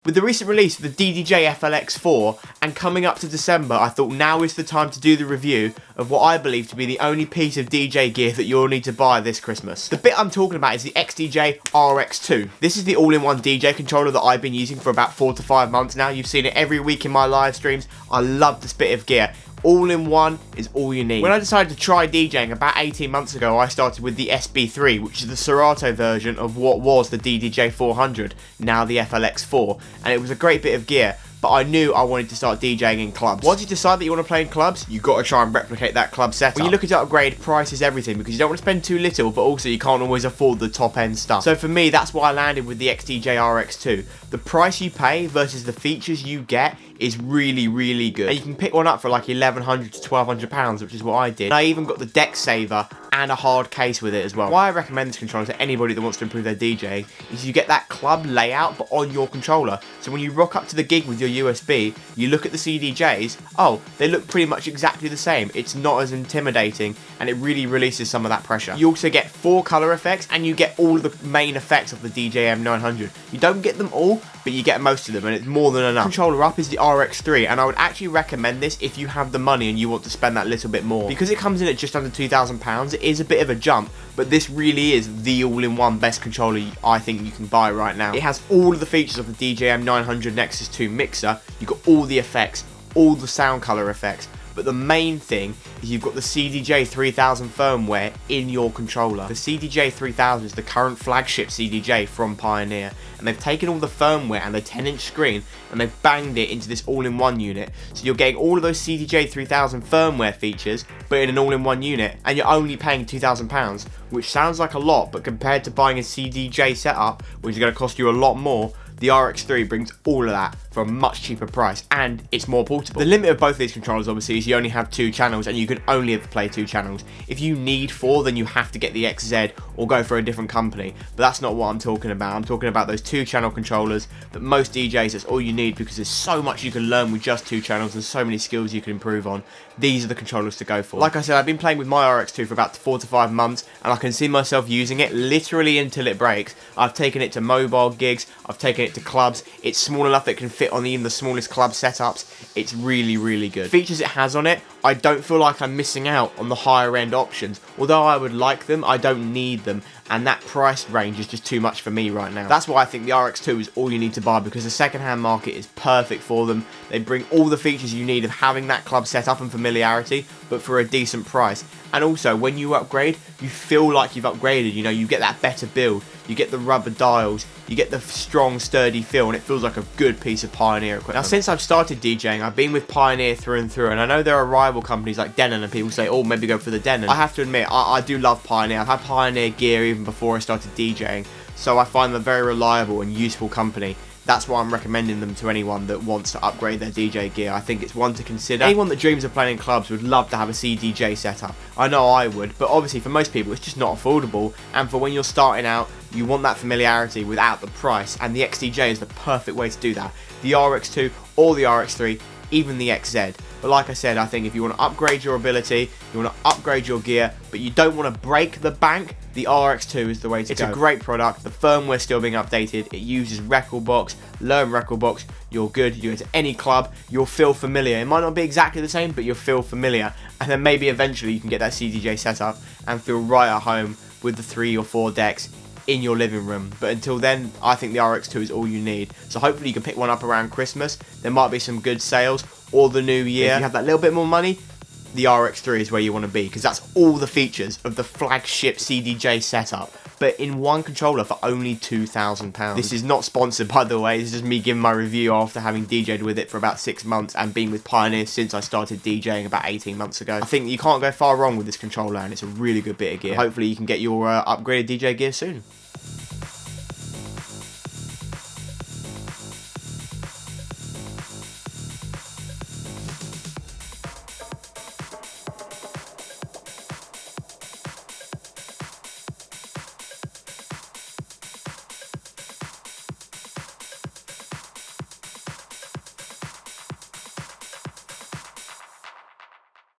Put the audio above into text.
With the recent release of the DDJ FLX4 and coming up to December, I thought now is the time to do the review of what I believe to be the only piece of DJ gear that you'll need to buy this Christmas. The bit I'm talking about is the XDJ RX2. This is the all-in-one DJ controller that I've been using for about 4 to 5 months now. You've seen it every week in my live streams. I love this bit of gear. All-in-one is all you need. When I decided to try DJing about 18 months ago, I started with the SB3, which is the Serato version of what was the DDJ 400, now the FLX4, and it was a great bit of gear, but I knew I wanted to start DJing in clubs. Once you decide that you want to play in clubs, you've got to try and replicate that club setup. When you're looking to upgrade, price is everything, because you don't want to spend too little, but also you can't always afford the top end stuff. So for me, that's why I landed with the XDJ RX2. The price you pay versus the features you get is really, really good. And you can pick one up for like £1,100 to £1,200, which is what I did. And I even got the deck saver and a hard case with it as well. Why I recommend this controller to anybody that wants to improve their DJing is you get that club layout, but on your controller. So when you rock up to the gig with your USB, you look at the CDJs, oh, they look pretty much exactly the same. It's not as intimidating, and it really releases some of that pressure. You also get 4 color effects, and you get all the main effects of the DJ M900. You don't get them all, but you get most of them, and it's more than enough. Controller up is the RX3, and I would actually recommend this if you have the money and you want to spend that little bit more. Because it comes in at just under £2,000, it is a bit of a jump, but this really is the all-in-one best controller I think you can buy right now. It has all of the features of the DJM 900 Nexus 2 mixer. You've got all the effects, all the sound color effects, but the main thing is you've got the CDJ 3000 firmware in your controller. The CDJ 3000 is the current flagship CDJ from Pioneer, and they've taken all the firmware and the 10-inch screen and they've banged it into this all-in-one unit. So you're getting all of those CDJ 3000 firmware features, but in an all-in-one unit, and you're only paying £2,000, which sounds like a lot, but compared to buying a CDJ setup, which is going to cost you a lot more, the RX3 brings all of that for a much cheaper price, and it's more portable. The limit of both of these controllers obviously is you only have 2 channels, and you can only ever play 2 channels. If you need 4, then you have to get the XZ or go for a different company, but that's not what I'm talking about. I'm talking about those 2 channel controllers that most DJs, that's all you need, because there's so much you can learn with just 2 channels and so many skills you can improve on. These are the controllers to go for. Like I said, I've been playing with my RX2 for about 4 to 5 months, and I can see myself using it literally until it breaks. I've taken it to mobile gigs, I've taken it to clubs. It's small enough that it can fit on even the smallest club setups. It's really, really good. Features it has on it, I don't feel like I'm missing out on the higher end options. Although I would like them, I don't need them, and that price range is just too much for me right now. That's why I think the RX2 is all you need to buy, because the second-hand market is perfect for them. They bring all the features you need of having that club setup and familiarity, but for a decent price. And also, when you upgrade, you feel like you've upgraded. You know, you get that better build, you get the rubber dials, you get the strong, sturdy feel, and it feels like a good piece of Pioneer equipment. Now, since I've started DJing, I've been with Pioneer through and through, and I know there are rival companies like Denon, and people say, oh, maybe go for the Denon. I have to admit, I do love Pioneer. I've had Pioneer gear even before I started DJing, so I find them a very reliable and useful company. That's why I'm recommending them to anyone that wants to upgrade their DJ gear. I think it's one to consider. Anyone that dreams of playing in clubs would love to have a CDJ setup. I know I would, but obviously for most people it's just not affordable, and for when you're starting out, you want that familiarity without the price, and the XDJ is the perfect way to do that. The RX2 or the RX3, even the XZ. But like I said, I think if you want to upgrade your ability, you want to upgrade your gear, but you don't want to break the bank, the RX2 is the way to go. It's a great product. The firmware's still being updated. It uses Recordbox. Learn Recordbox. You're good. You go to any club, you'll feel familiar. It might not be exactly the same, but you'll feel familiar. And then maybe eventually you can get that CDJ set up and feel right at home with the 3 or 4 decks in your living room. But until then, I think the RX2 is all you need. So hopefully you can pick one up around Christmas. There might be some good sales, or the new year. If you have that little bit more money, the RX3 is where you want to be, because that's all the features of the flagship CDJ setup, but in one controller for only £2,000. This is not sponsored, by the way. This is just me giving my review after having DJed with it for about 6 months and been with Pioneer since I started DJing about 18 months ago. I think you can't go far wrong with this controller, and it's a really good bit of gear. Hopefully you can get your upgraded DJ gear soon.